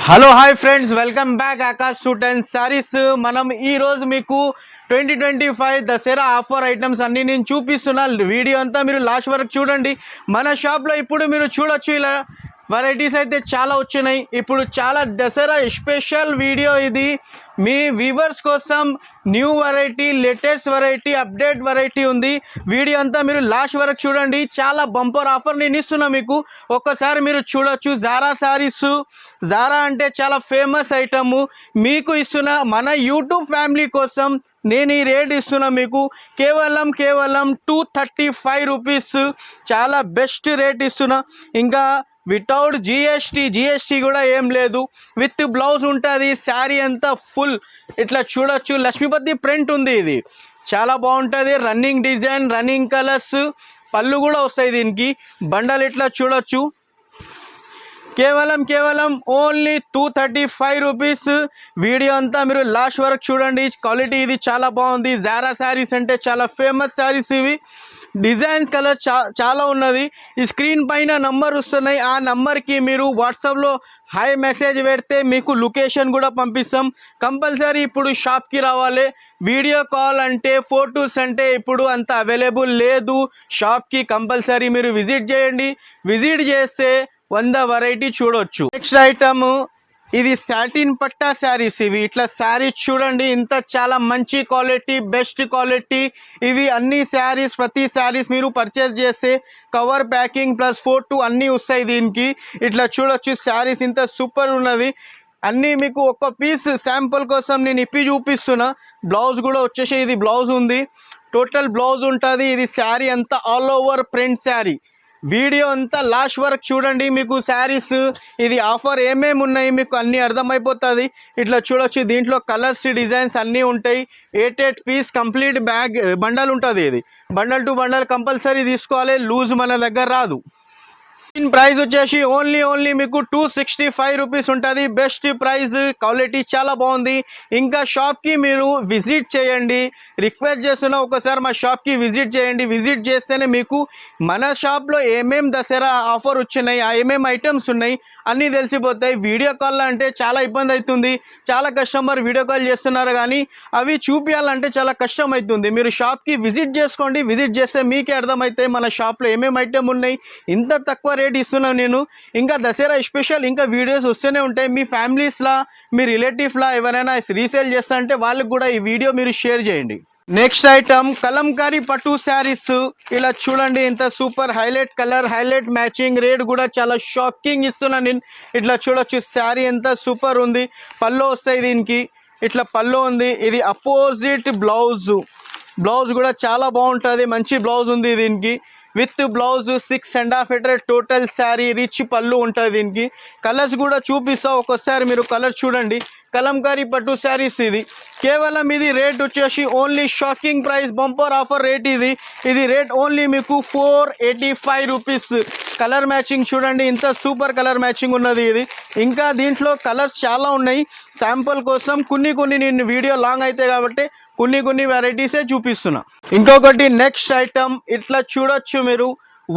Hello hi friends, welcome back Akash suit and saris. మనం ఈ రోజు మీకు 2025 దసరా ఆఫర్ ఐటమ్స్ అన్ని నేను చూపిస్తున్నా. వీడియో అంతా మీరు లాస్ట్ వరకు చూడండి. మన షాప్లో ఇప్పుడు మీరు చూడొచ్చు, ఇలా వెరైటీస్ అయితే చాలా వచ్చినాయి. ఇప్పుడు చాలా దసరా స్పెషల్ వీడియో ఇది. మీ వ్యూవర్స్ కోసం new variety, latest variety, update variety ఉంది. వీడియో అంతా మీరు లాస్ట్ వరకు చూడండి. చాలా బంపర్ ఆఫర్ నేను ఇస్తున్నా మీకు. ఒక్కసారి మీరు చూడొచ్చు. జారా సారీస్. జారా అంటే చాలా ఫేమస్ ఐటమ్. మీకు ఇస్తున్న మన యూట్యూబ్ ఫ్యామిలీ కోసం నేను ఈ రేట్ ఇస్తున్నా మీకు. కేవలం 235 రూపీస్. చాలా బెస్ట్ రేట్ ఇస్తున్నా. ఇంకా వితౌట్ జిఎస్టీ కూడా ఏం లేదు. విత్ బ్లౌజ్ ఉంటుంది. శారీ అంతా ఫుల్ ఇట్లా చూడొచ్చు. లక్ష్మీపతి ప్రింట్ ఉంది. ఇది చాలా బాగుంటుంది. రన్నింగ్ డిజైన్, రన్నింగ్ కలర్స్, పళ్ళు కూడా వస్తాయి దీనికి. బండల్ ఇట్లా చూడొచ్చు. కేవలం ఓన్లీ 235 రూపీస్. వీడియో అంతా మీరు లాస్ట్ వరకు చూడండి. క్వాలిటీ ఇది చాలా బాగుంది. జారా శారీస్ అంటే చాలా ఫేమస్ శారీస్ ఇవి. డిజైన్స్ కలర్ చాలా ఉన్నది. ఈ స్క్రీన్ పైన నంబర్ వస్తున్నాయి. ఆ నంబర్కి మీరు వాట్సాప్లో హాయ్ మెసేజ్ పెడితే మీకు లొకేషన్ కూడా పంపిస్తాం. కంపల్సరీ ఇప్పుడు షాప్కి రావాలి. వీడియో కాల్ అంటే, ఫోటోస్ అంటే ఇప్పుడు అంత అవైలబుల్ లేదు. షాప్కి కంపల్సరీ మీరు విజిట్ చేయండి. విజిట్ చేస్తే 100 వెరైటీ చూడొచ్చు. నెక్స్ట్ ఐటమ్ ఇది సాటిన్ పట్టా శారీస్. ఇవి ఇట్లా శారీస్ చూడండి. ఇంత చాలా మంచి క్వాలిటీ, బెస్ట్ క్వాలిటీ ఇవి. అన్ని శారీస్, ప్రతి శారీస్ మీరు పర్చేస్ చేస్తే కవర్, ప్యాకింగ్ ప్లస్ ఫోటో అన్నీ వస్తాయి దీనికి. ఇట్లా చూడొచ్చు. శారీస్ ఇంత సూపర్ ఉన్నది. అన్నీ మీకు ఒక పీస్ శాంపుల్ కోసం నేను ఇప్పి చూపిస్తున్నా. బ్లౌజ్ కూడా వచ్చేసి ఇది బ్లౌజ్ ఉంది. టోటల్ బ్లౌజ్ ఉంటుంది. ఇది శారీ అంతా all over print sari. Video అంతా లాస్ట్ వరకు చూడండి. మీకు శారీస్ ఇది ఆఫర్ ఏమేమి ఉన్నాయి మీకు అన్నీ అర్థమైపోతుంది. ఇట్లా చూడొచ్చు. దీంట్లో కలర్స్, డిజైన్స్ అన్నీ ఉంటాయి. 8 పీస్ కంప్లీట్ బ్యాగ్ బండల్ ఉంటుంది. ఇది బండల్ టు బండల్ కంపల్సరీ తీసుకోవాలి. లూజ్ మన దగ్గర రాదు. దీని ప్రైస్ వచ్చేసి ఓన్లీ మీకు 265 రూపీస్ ఉంటుంది. బెస్ట్ ప్రైస్, క్వాలిటీ చాలా బాగుంది. ఇంకా షాప్కి మీరు విజిట్ చేయండి. రిక్వెస్ట్ చేస్తున్నా, ఒకసారి మా షాప్కి విజిట్ చేయండి. విజిట్ చేస్తేనే మీకు మన షాప్లో ఏమేమి దసరా ఆఫర్ వచ్చినాయి, ఏమేమి ఐటమ్స్ ఉన్నాయి అన్నీ తెలిసిపోతాయి. వీడియో కాల్ అంటే చాలా ఇబ్బంది అవుతుంది. చాలా కస్టమర్ వీడియో కాల్ చేస్తున్నారు, కానీ అవి చూపించాలంటే చాలా కష్టం అవుతుంది. మీరు షాప్కి విజిట్ చేసుకోండి. విజిట్ చేస్తే మీకే అర్థమవుతాయి మన షాప్లో ఏమేమి ఐటమ్ ఉన్నాయి. ఇంత తక్కువ రేట్ ఇస్తున్నాను నేను. ఇంకా దసరా స్పెషల్ ఇంకా వీడియోస్ వస్తూనే ఉంటాయి. మీ ఫ్యామిలీస్లా, మీ రిలేటివ్స్లా ఎవరైనా రీసేల్ చేస్తా అంటే వాళ్ళకి కూడా ఈ వీడియో మీరు షేర్ చేయండి. నెక్స్ట్ ఐటమ్ కలంకారీ పట్టు శారీస్. ఇలా చూడండి. ఇంత super highlight colour, highlight matching. Rate కూడా చాలా షాకింగ్ ఇస్తున్నాను నేను. ఇట్లా చూడొచ్చు. శారీ ఎంత సూపర్ ఉంది. పళ్ళు వస్తాయి దీనికి. ఇట్లా పళ్ళు ఉంది. ఇది అపోజిట్ బ్లౌజ్ కూడా చాలా బాగుంటుంది. మంచి బ్లౌజ్ ఉంది దీనికి. With blouse 6.5 metre total sari. Rich పళ్ళు ఉంటుంది దీనికి. కలర్స్ కూడా చూపిస్తా. ఒక్కోసారి మీరు కలర్ చూడండి. కలంకారీ పట్టు శారీస్ ఇది. కేవలం ఇది రేట్ వచ్చేసి only shocking price, bumper offer rate ఇది రేట్ ఓన్లీ మీకు 485 రూపీస్. కలర్ మ్యాచింగ్ చూడండి. ఇంత సూపర్ కలర్ మ్యాచింగ్ ఉన్నది ఇది. ఇంకా దీంట్లో కలర్స్ చాలా ఉన్నాయి. శాంపుల్ కోసం కొన్ని నేను వీడియో లాంగ్ అయితే కాబట్టి కొన్ని వెరైటీసే చూపిస్తున్నా. ఇంకొకటి నెక్స్ట్ ఐటమ్ ఇట్లా చూడొచ్చు మీరు.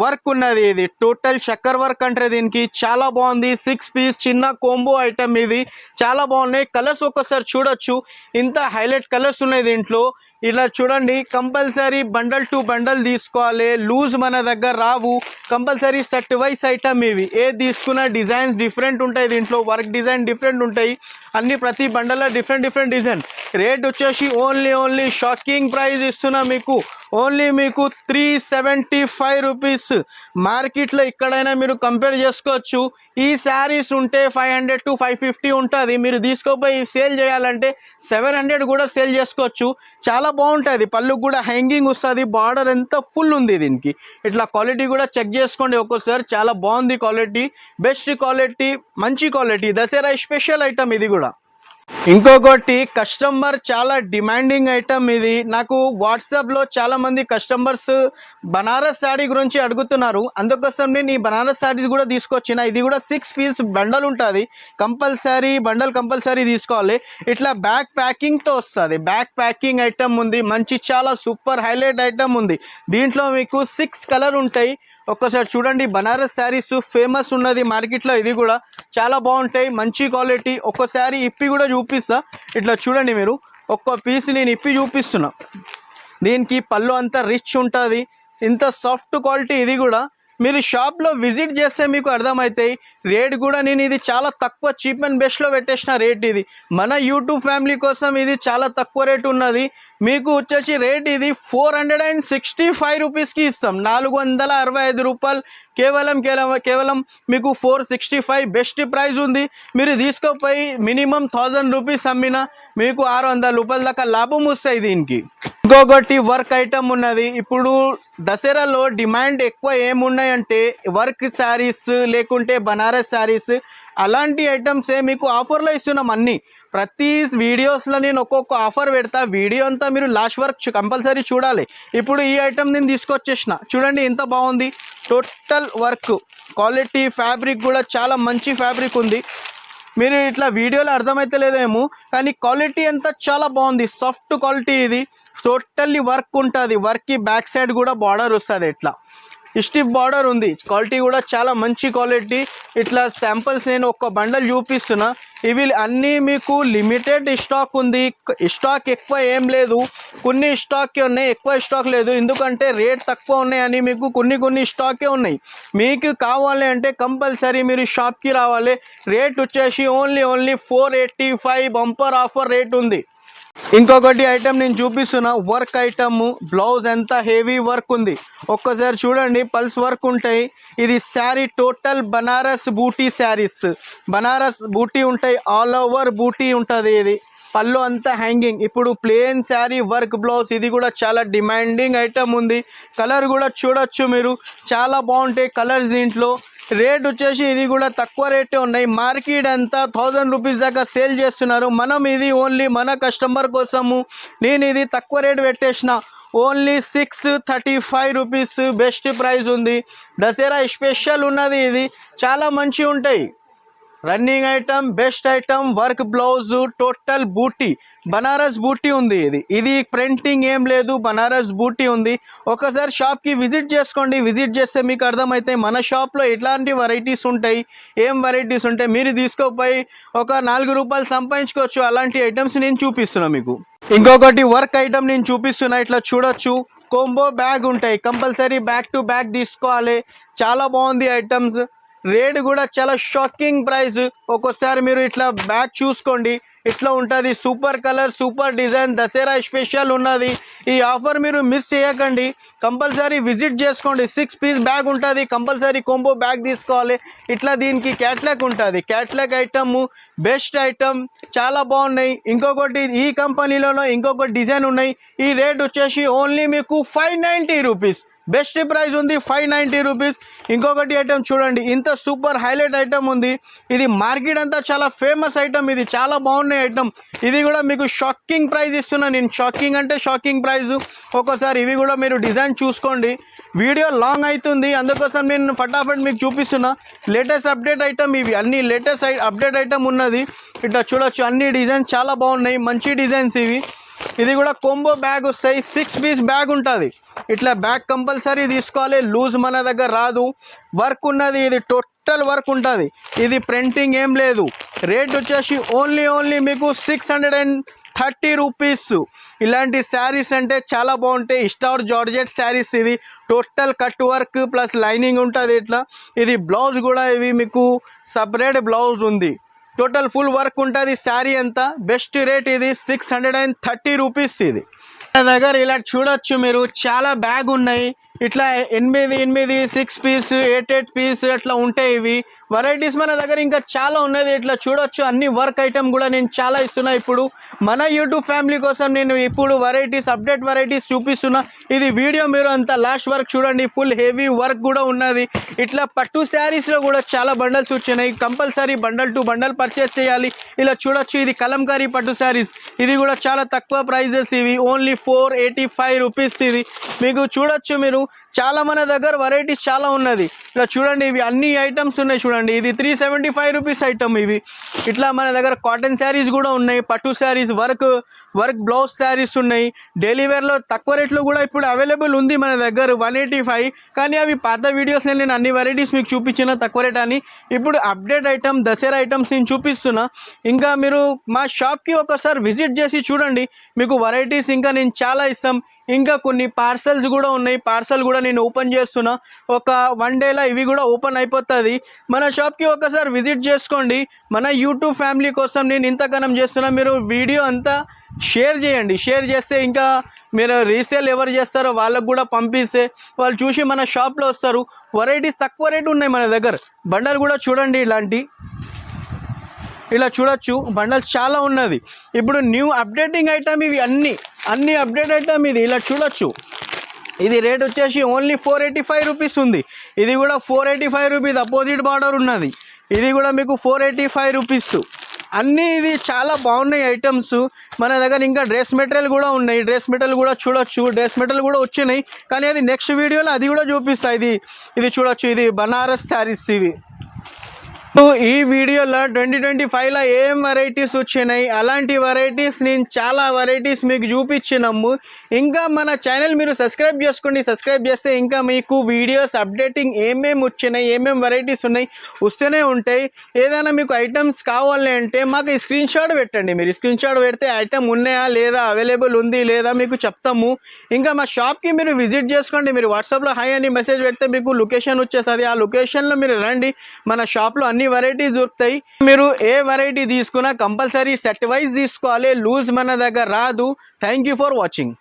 వర్క్ ఉన్నది. ఇది టోటల్ చక్కర్ వర్క్ అంటే దీనికి చాలా బాగుంది. 6 పీస్ చిన్న కోంబో ఐటమ్ ఇది. చాలా బాగున్నాయి. కలర్స్ ఒక్కసారి చూడొచ్చు. ఇంత హైలైట్ కలర్స్ ఉన్నాయి దీంట్లో. ఇలా చూడండి. కంపల్సరీ బండల్ టు బండల్ తీసుకోవాలి. లూజ్ మన దగ్గర రావు. కంపల్సరీ సెట్ వైస్ ఐటమ్ ఇవి. ఏది తీసుకున్న డిజైన్స్ డిఫరెంట్ ఉంటాయి. దీంట్లో వర్క్ డిజైన్ డిఫరెంట్ ఉంటాయి. అన్ని ప్రతి బండల్లో డిఫరెంట్ డిజైన్. రేట్ వచ్చేసి ఓన్లీ షాకింగ్ ప్రైస్ ఇస్తున్నా మీకు. ఓన్లీ మీకు 375 రూపీస్. మార్కెట్లో ఎక్కడైనా మీరు కంపేర్ చేసుకోవచ్చు. ఈ శారీస్ ఉంటే 500 to 550 ఉంటుంది. మీరు తీసుకోపోయి సేల్ చేయాలంటే 700 కూడా సేల్ చేసుకోవచ్చు. చాలా బాగుంటుంది. పళ్ళు కూడా హ్యాంగింగ్ వస్తుంది. బార్డర్ ఎంత ఫుల్ ఉంది దీనికి. ఇట్లా క్వాలిటీ కూడా చెక్ చేసుకోండి ఒక్కోసారి. చాలా బాగుంది క్వాలిటీ. బెస్ట్ క్వాలిటీ, మంచి క్వాలిటీ. దసరా స్పెషల్ ఐటమ్ ఇది కూడా. ఇంకొకటి కస్టమర్ చాలా డిమాండింగ్ ఐటమ్ ఇది. నాకు వాట్సాప్లో చాలామంది కస్టమర్స్ బనారస్ శారీ గురించి అడుగుతున్నారు. అందుకోసం నేను ఈ బనారస్ శారీస్ కూడా తీసుకొచ్చిన. ఇది కూడా 6 పీస్ బండల్ ఉంటుంది. బండల్ కంపల్సరీ తీసుకోవాలి. ఇట్లా బ్యాక్ ప్యాకింగ్తో వస్తుంది. బ్యాక్ ప్యాకింగ్ ఐటమ్ ఉంది. మంచి చాలా సూపర్ హైలైట్ ఐటమ్ ఉంది. దీంట్లో మీకు 6 కలర్ ఉంటాయి. ఒక్కసారి చూడండి, బనారస్ శారీస్ ఫేమస్ ఉన్నది మార్కెట్లో. ఇది కూడా చాలా బాగుంటాయి, మంచి క్వాలిటీ. ఒక్కసారి ఇప్పి కూడా చూపిస్తా. ఇట్లా చూడండి మీరు, ఒక్క పీస్ నేను ఇప్పి చూపిస్తున్నా. దీనికి పళ్ళు అంతా రిచ్ ఉంటుంది, ఇంత సాఫ్ట్ క్వాలిటీ. ఇది కూడా మీరు షాప్లో విజిట్ చేస్తే మీకు అర్థమవుతాయి. రేట్ కూడా నేను ఇది చాలా తక్కువ, చీప్ అండ్ బెస్ట్లో పెట్టేసిన రేట్. ఇది మన యూట్యూబ్ ఫ్యామిలీ కోసం ఇది చాలా తక్కువ రేట్ ఉన్నది. మీకు వచ్చేసి రేట్ ఇది 465 రూపీస్కి ఇస్తాం. 465 రూపాయలు కేవలం మీకు 465 బెస్ట్ ప్రైస్ ఉంది. మీరు తీసుకుపోయి మినిమం 1000 రూపీస్ అమ్మినా మీకు 600 రూపాయల దాకా లాభం వస్తాయి దీనికి. ఇంకొకటి వర్క్ ఐటమ్ ఉన్నది. ఇప్పుడు దసరాలో డిమాండ్ ఎక్కువ ఏమున్నాయంటే వర్క్ శారీస్, లేకుంటే బనారస్ శారీస్, అలాంటి ఐటమ్సే మీకు ఆఫర్లో ఇస్తున్నాం అన్నీ. ప్రతి వీడియోస్లో నేను ఒక్కొక్క ఆఫర్ పెడతా. వీడియో అంతా మీరు లాస్ట్ వర్క్ కంపల్సరీ చూడాలి. ఇప్పుడు ఈ ఐటమ్ నేను తీసుకొచ్చేసిన, చూడండి ఎంత బాగుంది. టోటల్ వర్క్ క్వాలిటీ, ఫ్యాబ్రిక్ కూడా చాలా మంచి ఫ్యాబ్రిక్ ఉంది. మీరు ఇట్లా వీడియోలో అర్థమైతే లేదేమో, కానీ క్వాలిటీ అంతా చాలా బాగుంది, సాఫ్ట్ క్వాలిటీ. ఇది టోటల్లీ వర్క్ ఉంటుంది. వర్క్కి బ్యాక్ సైడ్ కూడా బార్డర్ వస్తుంది, ఇట్లా స్టిఫ్ బార్డర్ ఉంది. క్వాలిటీ కూడా చాలా మంచి క్వాలిటీ. ఇట్లా శాంపిల్స్ నేను ఒక బండల్ చూపిస్తున్నా. ఇవి అన్నీ మీకు లిమిటెడ్ స్టాక్ ఉంది, స్టాక్ ఎక్కువ ఏం లేదు. కొన్ని స్టాకే ఉన్నాయి, ఎక్కువ స్టాక్ లేదు. ఎందుకంటే రేట్ తక్కువ ఉన్నాయని మీకు కొన్ని స్టాకే ఉన్నాయి. మీకు కావాలి అంటే కంపల్సరీ మీరు షాప్కి రావాలి. రేట్ వచ్చేసి ఓన్లీ 485 బంపర్ ఆఫర్ రేట్ ఉంది. ఇంకొకటి ఐటమ్ నేను చూపిస్తున్నా, వర్క్ ఐటమ్. బ్లౌజ్ ఎంత హెవీ వర్క్ ఉంది, ఒక్కసారి చూడండి. పల్స్ వర్క్ ఉంటాయి. ఇది శారీ టోటల్ బనారస్ బూటీ శారీస్, బనారస్ బూటీ ఉంటాయి, ఆల్ ఓవర్ బూటీ ఉంటుంది. ఇది పళ్ళు అంతా హ్యాంగింగ్. ఇప్పుడు ప్లెయిన్ శారీ వర్క్ బ్లౌజ్, ఇది కూడా చాలా డిమాండింగ్ ఐటమ్ ఉంది. కలర్ కూడా చూడొచ్చు మీరు, చాలా బాగుంటాయి కలర్స్ దీంట్లో. రేట్ వచ్చేసి ఇది కూడా తక్కువ రేటే ఉన్నాయి. మార్కెట్ అంతా 1000 రూపీస్ దాకా సేల్ చేస్తున్నారు. మనం ఇది ఓన్లీ మన కస్టమర్ కోసము నేను ఇది తక్కువ రేట్ పెట్టేసిన. ఓన్లీ 635 రూపీస్ బెస్ట్ ప్రైస్ ఉంది. దసరా స్పెషల్ ఉన్నది. ఇది చాలా మంచిగా ఉంటాయి. Running item, best item, work blouse, total buti, Banaras buti ఉంది. ఇది ప్రింటింగ్ ఏం లేదు, బనారస్ బూటీ ఉంది. ఒకసారి షాప్కి విజిట్ చేసుకోండి. విజిట్ చేస్తే మీకు అర్థమవుతాయి మన షాప్లో ఎట్లాంటి వెరైటీస్ ఉంటాయి, ఏం వెరైటీస్ ఉంటాయి. మీరు తీసుకోపోయి ఒక 4 రూపాయలు సంపాదించుకోవచ్చు. అలాంటి ఐటమ్స్ నేను చూపిస్తున్నా మీకు. ఇంకొకటి వర్క్ ఐటమ్ నేను చూపిస్తున్నా, ఇట్లా చూడొచ్చు. కోంబో బ్యాగ్ ఉంటాయి, కంపల్సరీ బ్యాక్ టు బ్యాక్ తీసుకోవాలి. చాలా బాగుంది ఐటమ్స్. రేట్ కూడా చాలా షాకింగ్ ప్రైస్. ఒక్కోసారి మీరు ఇట్లా బ్యాగ్ చూసుకోండి, ఇట్లా ఉంటుంది. Super colour, super design, Dasara special ఉన్నది. ఈ ఆఫర్ మీరు మిస్ చేయకండి, కంపల్సరీ విజిట్ చేసుకోండి. 6 పీస్ బ్యాగ్ ఉంటుంది, కంపల్సరీ కోంబో బ్యాగ్ తీసుకోవాలి. ఇట్లా దీనికి క్యాట్లాగ్ ఉంటుంది. క్యాట్లాగ్ ఐటమ్, బెస్ట్ ఐటమ్, చాలా బాగున్నాయి. ఇంకొకటి ఈ కంపెనీలోనో ఇంకొక డిజైన్ ఉన్నాయి. ఈ రేట్ వచ్చేసి ఓన్లీ మీకు 590 రూపీస్ బెస్ట్ ప్రైస్ ఉంది, 590 రూపీస్. ఇంకొకటి ఐటమ్ చూడండి, ఇంత సూపర్ హైలైట్ ఐటమ్ ఉంది. ఇది మార్కెట్ అంతా చాలా ఫేమస్ ఐటమ్. ఇది చాలా బాగున్నాయి ఐటమ్. ఇది కూడా మీకు షాకింగ్ ప్రైస్ ఇస్తున్నా నేను. షాకింగ్ అంటే షాకింగ్ ప్రైస్. ఒక్కోసారి ఇవి కూడా మీరు డిజైన్ చూసుకోండి. వీడియో లాంగ్ అవుతుంది, అందుకోసం నేను ఫటాఫట్ మీకు చూపిస్తున్నా. లేటెస్ట్ అప్డేట్ ఐటమ్ ఇవి అన్ని, లేటెస్ట్ అప్డేట్ ఐటమ్ ఉన్నది. ఇట్లా చూడొచ్చు, అన్ని డిజైన్స్ చాలా బాగున్నాయి, మంచి డిజైన్స్ ఇవి. ఇది కూడా కోంబో బ్యాగ్ వస్తాయి, 6 పీస్ బ్యాగ్ ఉంటుంది. ఇట్లా బ్యాగ్ కంపల్సరీ తీసుకోవాలి, లూజ్ మన దగ్గర రాదు. వర్క్ ఉన్నది, ఇది టోటల్ వర్క్ ఉంటుంది. ఇది ప్రింటింగ్ ఏం లేదు. రేట్ వచ్చేసి ఓన్లీ మీకు 630 రూపీస్. ఇలాంటి శారీస్ అంటే చాలా బాగుంటాయి. Star georgette saris. ఇది total cut work plus lining ఉంటుంది ఇట్లా. ఇది బ్లౌజ్ కూడా ఇవి మీకు సపరేట్ బ్లౌజ్ ఉంది. టోటల్ ఫుల్ వర్క్ ఉంటుంది శారీ అంతా. బెస్ట్ రేట్ ఇది 630 రూపీస్. ఇది నా దగ్గర ఇలా చూడొచ్చు మీరు, చాలా బ్యాగ్ ఉన్నాయి. ఇట్లా 8 6 పీస్, 8 పీస్ అట్లా ఉంటాయి. ఇవి వెరైటీస్ మన దగ్గర ఇంకా చాలా ఉన్నది. ఇట్లా చూడొచ్చు, అన్ని వర్క్ ఐటమ్ కూడా నేను చాలా ఇస్తున్నా. ఇప్పుడు మన యూట్యూబ్ ఫ్యామిలీ కోసం నేను ఇప్పుడు వెరైటీస్, అప్డేట్ వెరైటీస్ చూపిస్తున్నా. ఇది వీడియో మీరు అంతా లాస్ట్ వరకు చూడండి. ఫుల్ హెవీ వర్క్ కూడా ఉన్నది. ఇట్లా పట్టు శారీస్లో కూడా చాలా బండల్స్ వచ్చినాయి. Compulsory bundle to bundle purchase చేయాలి. ఇలా చూడొచ్చు, ఇది కలంకారీ పట్టు శారీస్. ఇది కూడా చాలా తక్కువ ప్రైజెస్. ఇవి ఓన్లీ 485 రూపీస్. ఇది మీకు చూడొచ్చు మీరు, చాలా మన దగ్గర వెరైటీస్ చాలా ఉన్నది. ఇలా చూడండి, ఇవి అన్ని ఐటమ్స్ ఉన్నాయి చూడండి. ఇది 375 రూపీస్ ఐటమ్. ఇవి ఇట్లా మన దగ్గర కాటన్ శారీస్ కూడా ఉన్నాయి, పట్టు శారీస్, వర్క్ బ్లౌజ్ శారీస్ ఉన్నాయి. డైలీ వేర్లో తక్కువ రేట్లో కూడా ఇప్పుడు అవైలబుల్ ఉంది మన దగ్గర 185. కానీ అవి పాత వీడియోస్లో నేను అన్ని వెరైటీస్ మీకు చూపించిన తక్కువ రేట్ అని. ఇప్పుడు అప్డేట్ ఐటమ్ దసరా ఐటమ్స్ నేను చూపిస్తున్నా. ఇంకా మీరు మా షాప్కి ఒకసారి విజిట్ చేసి చూడండి, మీకు వెరైటీస్ ఇంకా నేను చాలా ఇస్తాం. ఇంకా కొన్ని పార్సల్స్ కూడా ఉన్నాయి, పార్సల్ కూడా నేను ఓపెన్ చేస్తున్నా. ఒక 1 డేలో ఇవి కూడా ఓపెన్ అయిపోతుంది. మన షాప్కి ఒకసారి విజిట్ చేసుకోండి. మన యూట్యూబ్ ఫ్యామిలీ కోసం నేను ఇంతగానం చేస్తున్నా. మీరు వీడియో అంతా షేర్ చేయండి. షేర్ చేస్తే ఇంకా మీరు రీసేల్ ఎవరు చేస్తారో వాళ్ళకు కూడా పంపిస్తే వాళ్ళు చూసి మన షాప్లో వస్తారు. వెరైటీస్ తక్కువ రేటు ఉన్నాయి మన దగ్గర. బండలు కూడా చూడండి, ఇలా చూడొచ్చు, బండల్స్ చాలా ఉన్నది. ఇప్పుడు న్యూ అప్డేటింగ్ ఐటమ్ ఇవి అన్ని అప్డేట్ ఐటమ్. ఇది ఇలా చూడొచ్చు. ఇది రేట్ వచ్చేసి ఓన్లీ 485 రూపీస్ ఉంది. ఇది కూడా 485 రూపీస్. అపోజిట్ బార్డర్ ఉన్నది. ఇది కూడా మీకు 485 రూపీస్. అన్నీ ఇది చాలా బాగున్నాయి ఐటమ్స్ మన దగ్గర. ఇంకా డ్రెస్ మెటీరియల్ కూడా ఉన్నాయి. డ్రెస్ మెటీరియల్ కూడా చూడొచ్చు. డ్రెస్ మెటీరియల్ కూడా వచ్చినాయి, కానీ అది నెక్స్ట్ వీడియోలో అది కూడా చూపిస్తా. ఇది చూడొచ్చు. ఇది బనారస్ శారీస్. ఇవి ఈ వీడియోలో 2025లో ఏం వెరైటీస్ వచ్చినాయి అలాంటి వెరైటీస్ నేను చాలా వెరైటీస్ మీకు చూపించినాము. ఇంకా మన ఛానల్ మీరు సబ్స్క్రైబ్ చేసుకోండి. సబ్స్క్రైబ్ చేస్తే ఇంకా మీకు వీడియోస్ అప్డేటింగ్ ఏమేమి వచ్చినాయి, ఏమేమి వెరైటీస్ ఉన్నాయి వస్తూనే ఉంటాయి. ఏదైనా మీకు ఐటమ్స్ కావాలి అంటే మాకు స్క్రీన్ షాట్ పెట్టండి. మీరు స్క్రీన్ షాట్ పెడితే ఐటమ్ ఉన్నాయా లేదా, అవైలబుల్ ఉంది లేదా మీకు చెప్తాము. ఇంకా మా షాప్కి మీరు విజిట్ చేసుకోండి. మీరు వాట్సాప్లో హాయ్ అని మెసేజ్ పెడితే మీకు లొకేషన్ వచ్చేస్తుంది. ఆ లొకేషన్లో మీరు రండి. మన షాప్లో అన్ని వెరైటీస్ దొరుకుతాయి. మీరు ఏ వెరైటీ తీసుకున్నా కంపల్సరీ సెట్ వైజ్ తీసుకోవాలి. లూజ్ మన దగ్గర రాదు. Thank you for watching.